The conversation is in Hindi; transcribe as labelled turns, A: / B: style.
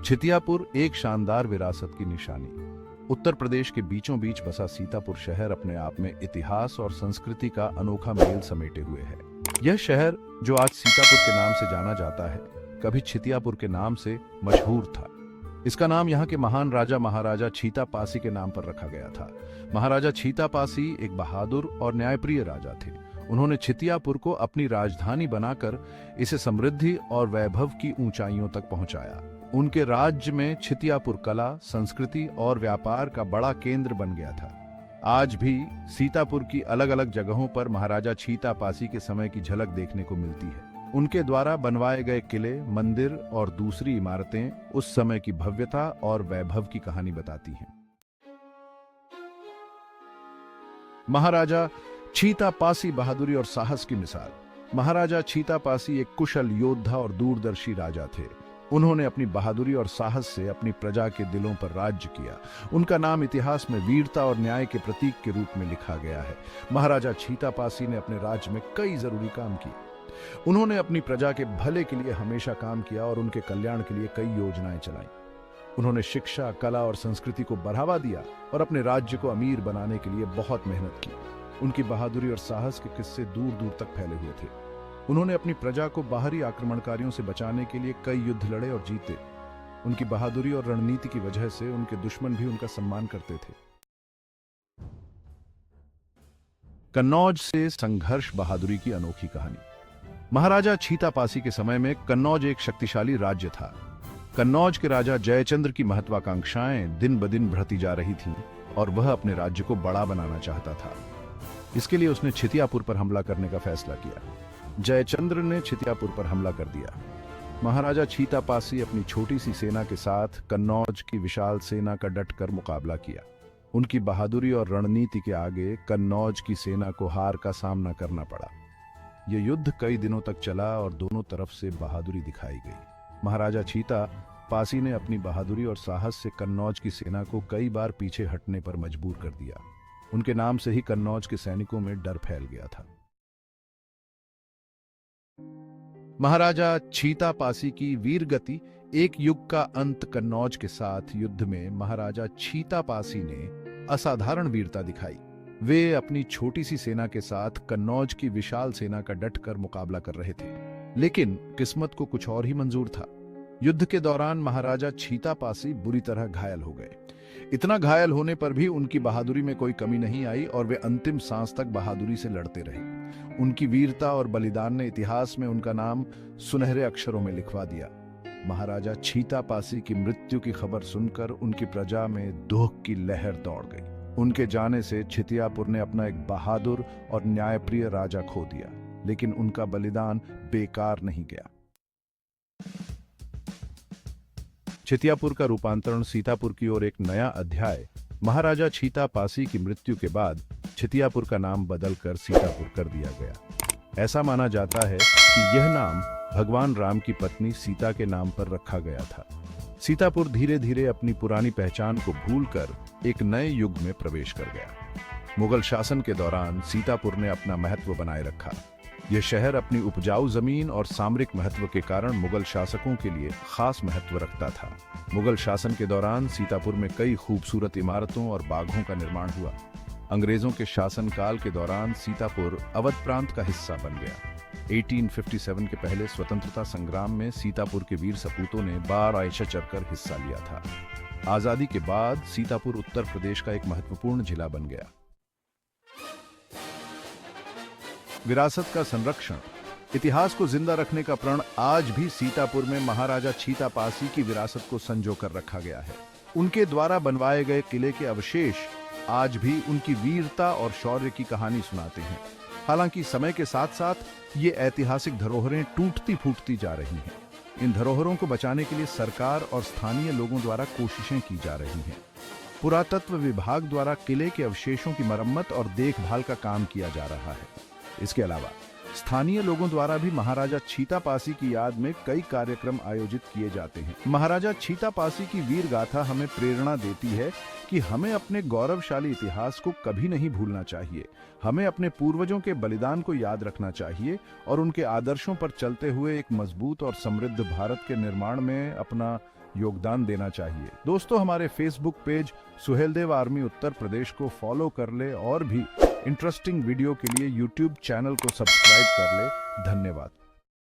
A: छितियापुर एक शानदार विरासत की निशानी। उत्तर प्रदेश के बीचों बीच बसा सीतापुर शहर अपने आप में इतिहास और संस्कृति का अनोखा मेल समेटे हुए है। यह शहर जो आज सीतापुर के नाम से जाना जाता है, कभी छितियापुर के नाम से मशहूर था। इसका नाम यहाँ के महान राजा महाराजा छीतापासी के नाम पर रखा गया था। महाराजा छीतापासी एक बहादुर और न्यायप्रिय राजा थे। उन्होंने छितियापुर को अपनी राजधानी बनाकर इसे समृद्धि और वैभव की ऊंचाइयों तक पहुंचाया। उनके राज्य में छितियापुर कला, संस्कृति और व्यापार का बड़ा केंद्र बन गया था। आज भी सीतापुर की अलग अलग जगहों पर महाराजा छीतापासी के समय की झलक देखने को मिलती है। उनके द्वारा बनवाए गए किले, मंदिर और दूसरी इमारतें उस समय की भव्यता और वैभव की कहानी बताती हैं। महाराजा छीतापासी बहादुरी और साहस की मिसाल। महाराजा छीतापासी एक कुशल योद्धा और दूरदर्शी राजा थे। उन्होंने अपनी बहादुरी और साहस से अपनी प्रजा के दिलों पर राज्य किया। उनका नाम इतिहास में वीरता और न्याय के प्रतीक के रूप में लिखा गया है। महाराजा छीतापासी ने अपने राज्य में कई जरूरी काम किए। उन्होंने अपनी प्रजा के भले के लिए हमेशा काम किया और उनके कल्याण के लिए कई योजनाएं चलाई। उन्होंने शिक्षा, कला और संस्कृति को बढ़ावा दिया और अपने राज्य को अमीर बनाने के लिए बहुत मेहनत की। उनकी बहादुरी और साहस के किस्से दूर दूर तक फैले हुए थे। उन्होंने अपनी प्रजा को बाहरी आक्रमणकारियों से बचाने के लिए कई युद्ध लड़े और जीते। उनकी बहादुरी और रणनीति की वजह से उनके दुश्मन भी उनका सम्मान करते थे। कन्नौज से संघर्ष बहादुरी की अनोखी कहानी। महाराजा छीतापासी के समय में कन्नौज एक शक्तिशाली राज्य था। कन्नौज के राजा जयचंद्र की महत्वाकांक्षाएं दिन ब दिन बढ़ती जा रही थीं और वह अपने राज्य को बड़ा बनाना चाहता था। इसके लिए उसने छितियापुर पर हमला करने का फैसला किया। जयचंद्र ने छितियापुर पर हमला कर दिया। महाराजा छीतापासी अपनी छोटी सी सेना के साथ कन्नौज की विशाल सेना का डटकर मुकाबला किया। उनकी बहादुरी और रणनीति के आगे कन्नौज की सेना को हार का सामना करना पड़ा। यह युद्ध कई दिनों तक चला और दोनों तरफ से बहादुरी दिखाई गई। महाराजा छीतापासी ने अपनी बहादुरी और साहस से कन्नौज की सेना को कई बार पीछे हटने पर मजबूर कर दिया। उनके नाम से ही कन्नौज के सैनिकों में डर फैल गया था। महाराजा छीतापासी की वीरगति। एक युग का अंत कन्नौज के साथ युद्ध में महाराजा छीतापासी ने असाधारण वीरता दिखाई। वे अपनी छोटी सी सेना के साथ कन्नौज की विशाल सेना का डटकर मुकाबला कर रहे थे, लेकिन किस्मत को कुछ और ही मंजूर था। युद्ध के दौरान महाराजा छीतापासी बुरी तरह घायल हो गए। इतना घायल होने पर भी उनकी बहादुरी में कोई कमी नहीं आई और वे अंतिम सांस तक बहादुरी से लड़ते रहे। उनकी वीरता और बलिदान ने इतिहास में उनका नाम सुनहरे अक्षरों में लिखवा दिया। महाराजा छीतापासी की मृत्यु की खबर सुनकर उनकी प्रजा में दुख की लहर दौड़ गई। उनके जाने से छितियापुर ने अपना एक बहादुर और न्यायप्रिय राजा खो दिया, लेकिन उनका बलिदान बेकार नहीं गया। छितियापुर का रूपांतरण सीतापुर की ओर एक नया अध्याय। महाराजा छीतापासी की मृत्यु के बाद छितियापुर का नाम बदलकर सीतापुर कर दिया गया। ऐसा माना जाता है कि यह नाम भगवान राम की पत्नी सीता के नाम पर रखा गया था। सीतापुर धीरे धीरे अपनी पुरानी पहचान को भूलकर एक नए युग में प्रवेश कर गया। मुगल शासन के दौरान सीतापुर ने अपना महत्व बनाए रखा। यह शहर अपनी उपजाऊ जमीन और सामरिक महत्व के कारण मुगल शासकों के लिए खास महत्व रखता था। मुगल शासन के दौरान सीतापुर में कई खूबसूरत इमारतों और बागों का निर्माण हुआ। अंग्रेजों के शासनकाल के दौरान सीतापुर अवध प्रांत का हिस्सा बन गया। 1857 के पहले स्वतंत्रता संग्राम में सीतापुर के वीर सपूतों ने बार आयशा चढ़कर हिस्सा लिया था। आजादी के बाद सीतापुर उत्तर प्रदेश का एक महत्वपूर्ण जिला बन गया। विरासत का संरक्षण। इतिहास को जिंदा रखने का प्रण आज भी सीतापुर में महाराजा छीतापासी की विरासत को संजो कर रखा गया है। उनके द्वारा बनवाए गए किले के अवशेष आज भी उनकी वीरता और शौर्य की कहानी सुनाते हैं। हालांकि समय के साथ साथ ये ऐतिहासिक धरोहरें टूटती फूटती जा रही हैं। इन धरोहरों को बचाने के लिए सरकार और स्थानीय लोगों द्वारा कोशिशें की जा रही हैं। पुरातत्व विभाग द्वारा किले के अवशेषों की मरम्मत और देखभाल का काम किया जा रहा है। इसके अलावा स्थानीय लोगों द्वारा भी महाराजा छीतापासी की याद में कई कार्यक्रम आयोजित किए जाते हैं। महाराजा छीतापासी की वीर गाथा हमें प्रेरणा देती है कि हमें अपने गौरवशाली इतिहास को कभी नहीं भूलना चाहिए। हमें अपने पूर्वजों के बलिदान को याद रखना चाहिए और उनके आदर्शों पर चलते हुए एक मजबूत और समृद्ध भारत के निर्माण में अपना योगदान देना चाहिए। दोस्तों, हमारे Facebook page Suheldev army Uttar Pradesh को फॉलो कर ले और भी इंटरेस्टिंग वीडियो के लिए यूट्यूब चैनल को सब्सक्राइब कर ले। धन्यवाद।